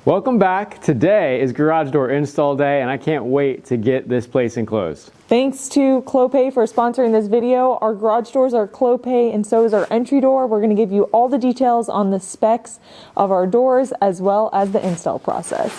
Welcome back. Today is garage door install day and I can't wait to get this place enclosed. Thanks to Clopay for sponsoring this video. Our garage doors are Clopay and so is our entry door. We're going to give you all the details on the specs of our doors as well as the install process.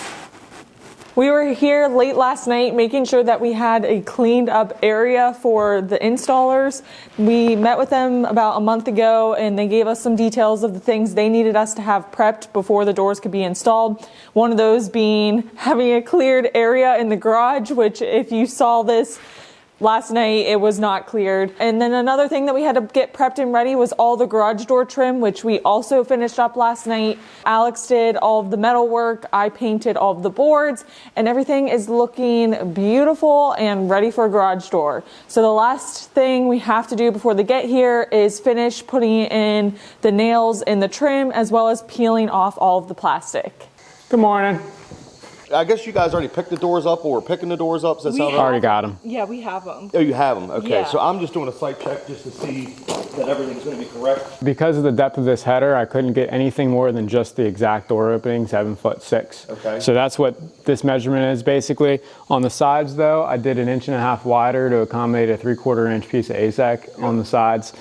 We were here late last night making sure that we had a cleaned up area for the installers. We met with them about a month ago and they gave us some details of the things they needed us to have prepped before the doors could be installed. One of those being having a cleared area in the garage, which if you saw this last night, it was not cleared. And then another thing that we had to get prepped and ready was all the garage door trim, which we also finished up last night. Alex did all of the metal work. I painted all of the boards and everything is looking beautiful and ready for a garage door. So the last thing we have to do before they get here is finish putting in the nails in the trim as well as peeling off all of the plastic. Good morning. I guess you guys already picked the doors up or we're picking the doors up. Does that sound right? Already got them. Yeah, we have them. Oh, you have them. Okay. Yeah. So I'm just doing a site check just to see that everything's going to be correct. Because of the depth of this header, I couldn't get anything more than just the exact door opening, 7'6". Okay. So that's what this measurement is basically. On the sides though, I did 1.5 inches wider to accommodate a 3/4 inch piece of AZEK on the sides.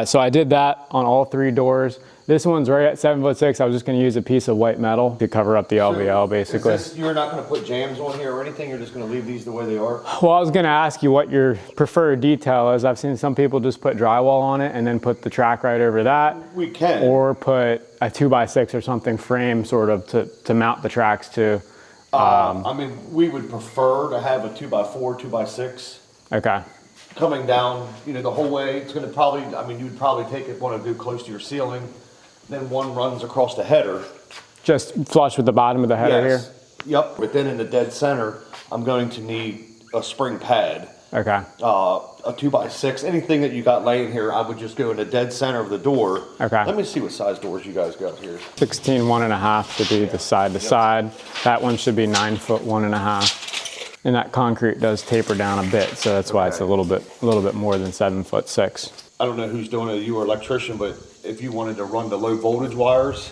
So I did that on all 3 doors. This one's right at 7'6". I was just going to use a piece of white metal to cover up the LVL, basically. You're not going to put jams on here or anything? You're just going to leave these the way they are? Well, I was going to ask you what your preferred detail is. I've seen some people just put drywall on it and then put the track right over that. We can. Or put a 2x6 or something frame sort of to mount the tracks to. I mean, we would prefer to have a 2x4, 2x6. Okay. Coming down, you know, the whole way. It's going to probably, I mean, you would probably take it, want to do close to your ceiling. Then one runs across the header. Just flush with the bottom of the header here? Yep. But then in the dead center, I'm going to need a spring pad. Okay. A 2x6, anything that you got laying here, I would just go in the dead center of the door. Okay. Let me see what size doors you guys got here. 16 1.5 should be the side to side. That one should be 9 foot 1.5. And that concrete does taper down a bit, so that's why it's a little bit more than 7'6". I don't know who's doing it, you or electrician, but if you wanted to run the low voltage wires,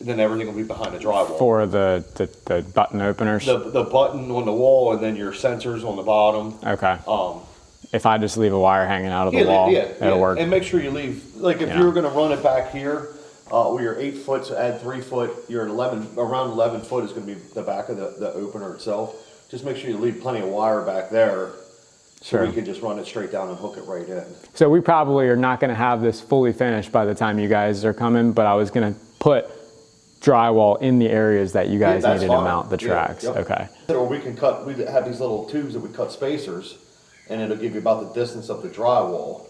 then everything will be behind the drywall. For the button openers? The button on the wall and then your sensors on the bottom. Okay. If I just leave a wire hanging out of the wall, it'll work. And make sure you leave, like if you were gonna run it back here, where you're 8 foot, so add 3 foot, you're at around 11 foot is gonna be the back of the opener itself. Just make sure you leave plenty of wire back there. So we could just run it straight down and hook it right in. So we probably are not going to have this fully finished by the time you guys are coming, but I was going to put drywall in the areas that you guys needed to mount the tracks. Okay. Or we can cut, we have these little tubes that we cut spacers, and it'll give you about the distance of the drywall.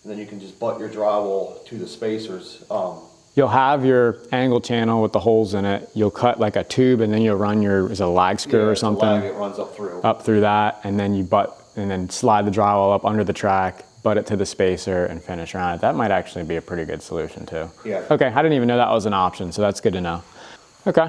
And then you can just butt your drywall to the spacers. You'll have your angle channel with the holes in it. You'll cut like a tube and then you'll run is it a lag screw or something? Lag, it runs up through. Up through that, and then you and then slide the drywall up under the track, butt it to the spacer and finish around it. That might actually be a pretty good solution too. Yeah. Okay, I didn't even know that was an option, so that's good to know. Okay,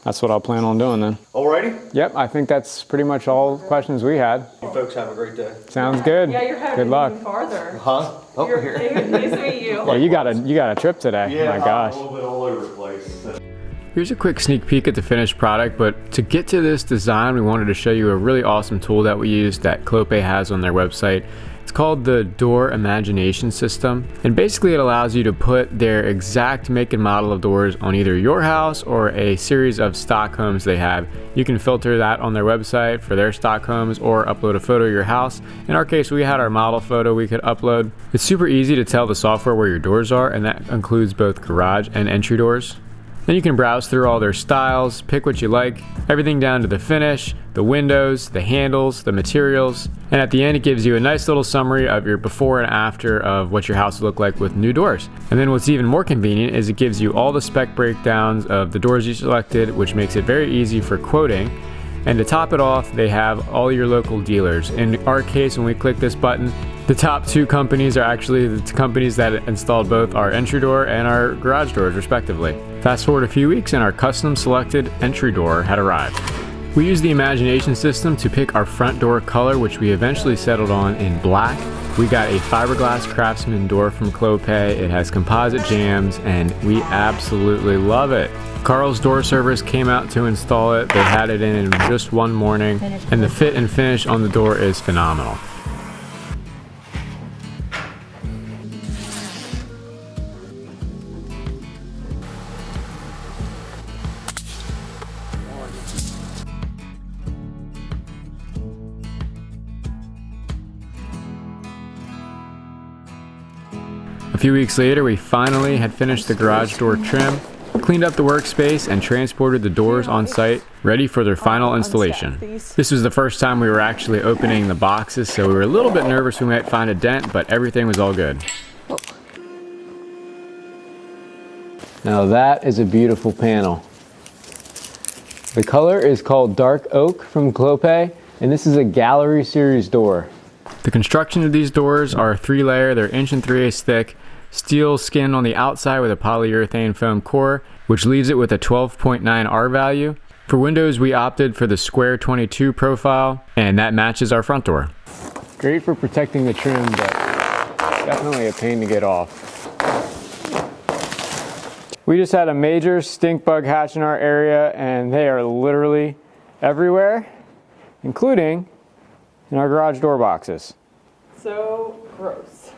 that's what I'll plan on doing then. Alrighty? Yep, I think that's pretty much all the questions we had. You folks have a great day. Sounds good. Yeah, you're headed good luck. even farther. Huh? Over here. Nice to meet you. Yeah, you got a trip today. Yeah, my gosh. a little bit all over the place. Here's a quick sneak peek at the finished product, but to get to this design, we wanted to show you a really awesome tool that we use that Clopay has on their website. It's called the Door Imagination System, and basically it allows you to put their exact make and model of doors on either your house or a series of stock homes they have. You can filter that on their website for their stock homes or upload a photo of your house. In our case, we had our model photo we could upload. It's super easy to tell the software where your doors are, and that includes both garage and entry doors. Then you can browse through all their styles, pick what you like, everything down to the finish, the windows, the handles, the materials, and at the end it gives you a nice little summary of your before and after of what your house will look like with new doors. And then what's even more convenient is it gives you all the spec breakdowns of the doors you selected, which makes it very easy for quoting. And to top it off, they have all your local dealers. In our case, when we click this button, the top 2 companies are actually the companies that installed both our entry door and our garage doors, respectively. Fast forward a few weeks and our custom selected entry door had arrived. We used the Imagination system to pick our front door color, which we eventually settled on in black. We got a fiberglass Craftsman door from Clopay. It has composite jambs and we absolutely love it. Carl's Door Service came out to install it. They had it in just one morning and the fit and finish on the door is phenomenal. A few weeks later, we finally had finished the garage door trim, cleaned up the workspace, and transported the doors on site, ready for their final installation. This was the first time we were actually opening the boxes, so we were a little bit nervous we might find a dent, but everything was all good. Now that is a beautiful panel. The color is called Dark Oak from Clopay, and this is a gallery series door. The construction of these doors are 3-layer, they're 1 3/8 thick, steel skin on the outside with a polyurethane foam core, which leaves it with a 12.9 R value. For windows, we opted for the square 22 profile, and that matches our front door. Great for protecting the trim, but definitely a pain to get off. We just had a major stink bug hatch in our area, and they are literally everywhere, including in our garage door boxes. So gross.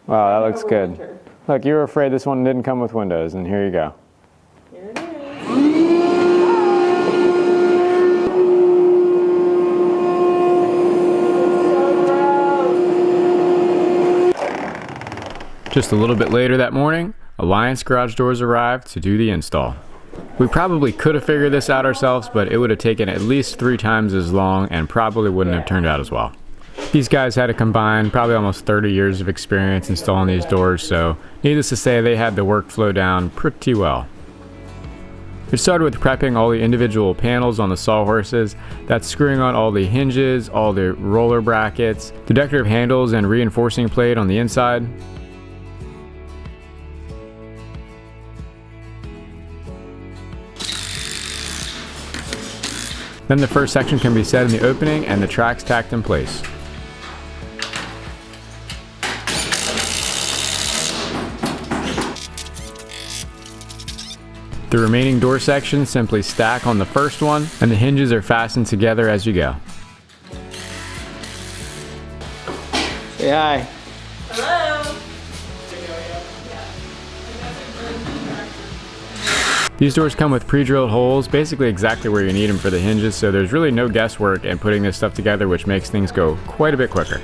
Wow, that looks good. Look, you were afraid this one didn't come with windows, and here you go. Here it is. Just a little bit later that morning, Alliance Garage Doors arrived to do the install. We probably could have figured this out ourselves, but it would have taken at least 3 times as long and probably wouldn't have turned out as well. These guys had a combined probably almost 30 years of experience installing these doors, so needless to say they had the workflow down pretty well. It started with prepping all the individual panels on the sawhorses, that's screwing on all the hinges, all the roller brackets, the decorative handles and reinforcing plate on the inside. Then the first section can be set in the opening and the tracks tacked in place. The remaining door sections simply stack on the first one, and the hinges are fastened together as you go. Say hi. Hello. These doors come with pre-drilled holes, basically exactly where you need them for the hinges, so there's really no guesswork in putting this stuff together, which makes things go quite a bit quicker.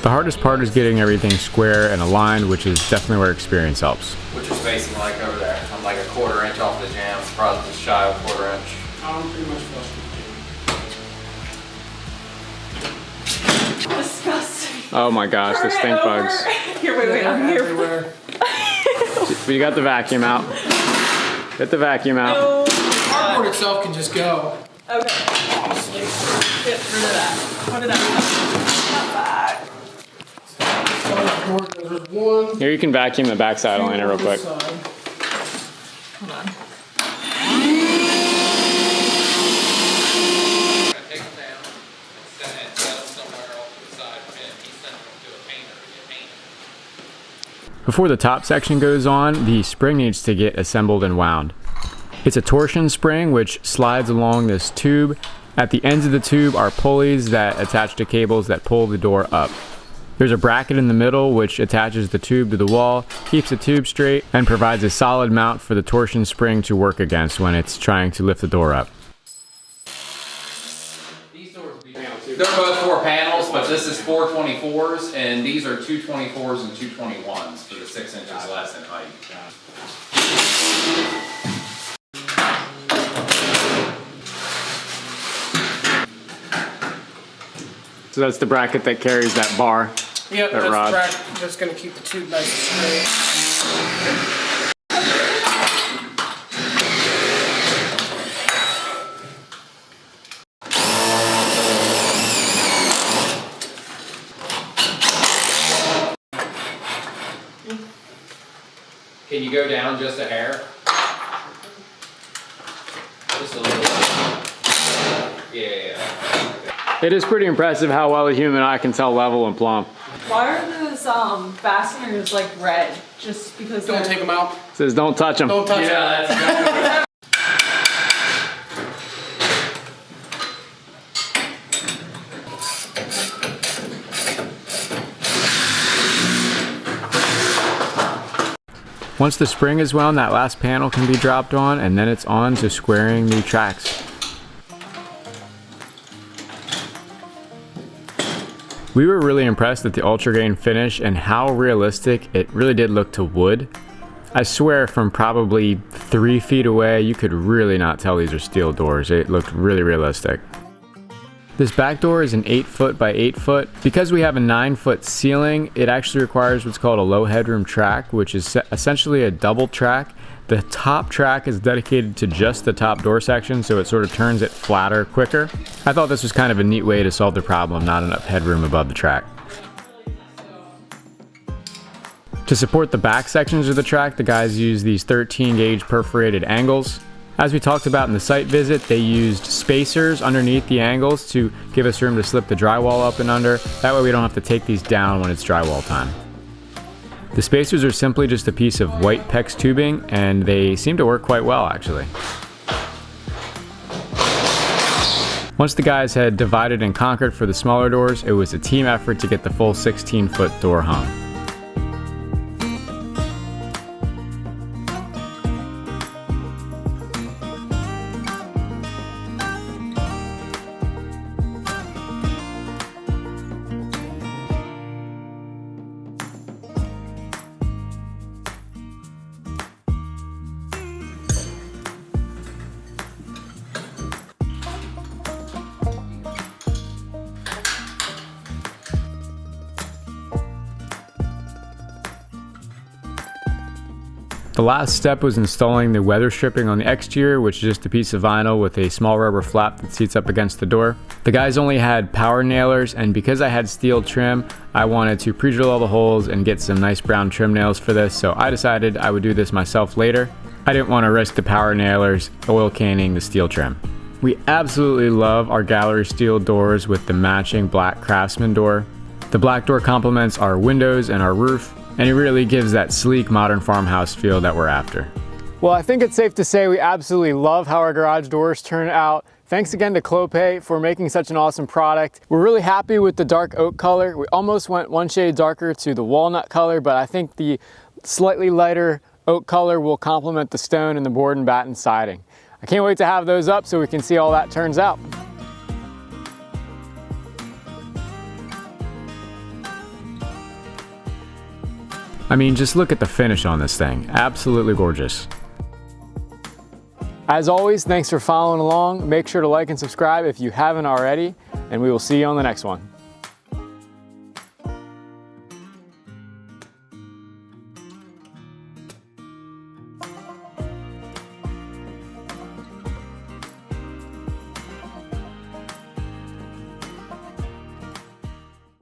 The hardest part is getting everything square and aligned, which is definitely where experience helps. Which is spacing like over there? I'm like 1/4 inch off the jams, probably just shy of 1/4 inch. I'm pretty much flush with you. Disgusting. Oh my gosh, the stink bugs. Here, wait, I'm here. Everywhere. We got the vacuum out. Get the vacuum out. Oh, The cardboard itself can just go. okay. Honestly. Get rid of that. Put it out. There's one. Here, you can vacuum the backside, Elaina, real quick. Hold on. Take them down and set them somewhere off to the side, and he sent them to a painter to get painted. Before the top section goes on, the spring needs to get assembled and wound. It's a torsion spring which slides along this tube. At the ends of the tube are pulleys that attach to cables that pull the door up. There's a bracket in the middle which attaches the tube to the wall, keeps the tube straight, and provides a solid mount for the torsion spring to work against when it's trying to lift the door up. These doors they're both 4 panels, but this is 4 24s, and these are 2 24s and 2 21s for the 6 inches less in height. So that's the bracket that carries that bar. Yep, That that's rod. the bracket that's going to keep the tube nice and straight. Can you go down just a hair? Just a little bit. Yeah. It is pretty impressive how well a human eye can tell level and plumb. Why are those fasteners like red? Just because Don't take them out. It says don't touch them. Don't touch them. Yeah, that's exactly. Once the spring is wound, that last panel can be dropped on, and then it's on to squaring the tracks. We were really impressed at the ultra grain finish and how realistic it really did look to wood. I swear from probably 3 feet away, you could really not tell these are steel doors. It looked really realistic. This back door is an 8 foot by 8 foot. Because we have a 9 foot ceiling, it actually requires what's called a low headroom track, which is essentially a double track. The top track is dedicated to just the top door section, so it sort of turns it flatter quicker. I thought this was kind of a neat way to solve the problem, not enough headroom above the track. To support the back sections of the track, the guys used these 13 gauge perforated angles. As we talked about in the site visit, they used spacers underneath the angles to give us room to slip the drywall up and under. That way we don't have to take these down when it's drywall time. The spacers are simply just a piece of white PEX tubing, and they seem to work quite well actually. Once the guys had divided and conquered for the smaller doors, it was a team effort to get the full 16-foot door hung. The last step was installing the weather stripping on the exterior, which is just a piece of vinyl with a small rubber flap that seats up against the door. The guys only had power nailers, and because I had steel trim, I wanted to pre-drill all the holes and get some nice brown trim nails for this, so I decided I would do this myself later. I didn't want to risk the power nailers oil canning the steel trim. We absolutely love our gallery steel doors with the matching black Craftsman door. The black door complements our windows and our roof, and it really gives that sleek modern farmhouse feel that we're after. Well, I think it's safe to say we absolutely love how our garage doors turn out. Thanks again to Clopay for making such an awesome product. We're really happy with the dark oak color. We almost went one shade darker to the walnut color, but I think the slightly lighter oak color will complement the stone and the board and batten siding. I can't wait to have those up so we can see how that turns out. I mean, just look at the finish on this thing. Absolutely gorgeous. As always, thanks for following along. Make sure to like and subscribe if you haven't already, and we will see you on the next one.